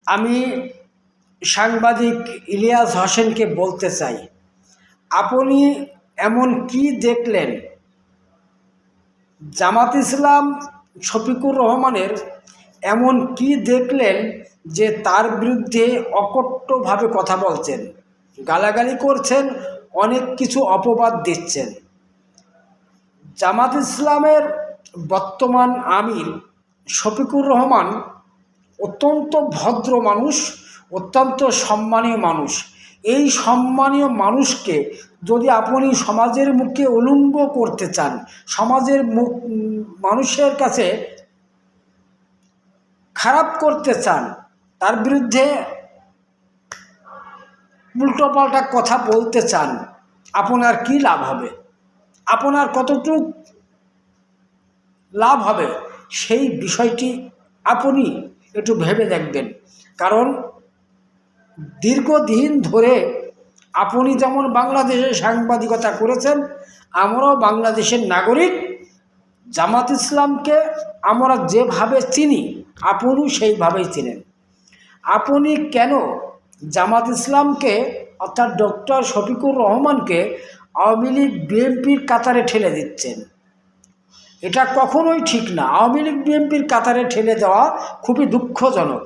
আমি সাংবাদিক ইলিয়াস হোসেনকে বলতে চাই, আপনি এমন কি দেখলেন জামাত ইসলাম শফিকুর রহমানের, এমন কি দেখলেন যে তার বিরুদ্ধে অকট্টভাবে কথা বলছেন, গালাগালি করছেন, অনেক কিছু অপবাদ দিচ্ছেন? জামাত ইসলামের বর্তমান আমির শফিকুর রহমান অত্যন্ত ভদ্র মানুষ, অত্যন্ত সম্মানীয় মানুষ। এই সম্মানীয় মানুষকে যদি আপনি সমাজের মুখে উলঙ্গ করতে চান, সমাজের মানুষের কাছে খারাপ করতে চান, তার বিরুদ্ধে উল্টোপাল্টা কথা বলতে চান, আপনার কি লাভ হবে? আপনার কতটুকু লাভ হবে সেই বিষয়টি আপনি একটু ভেবে দেখবেন। কারণ দীর্ঘদিন ধরে আপনি যেমন বাংলাদেশে সাংবাদিকতা করেছেন, আমরাও বাংলাদেশের নাগরিক। জামাত ইসলামকে আমরা যেভাবে চিনি আপনিও সেইভাবেই চিনেন। আপনি কেন জামাত ইসলামকে অর্থাৎ ডক্টর শফিকুর রহমানকে আওয়ামী লীগ বিএনপির কাতারে ঠেলে দিচ্ছেন? এটা কখনোই ঠিক না। আওয়ামী লীগ বিএনপির কাতারে ঠেলে দেওয়া খুবই দুঃখজনক।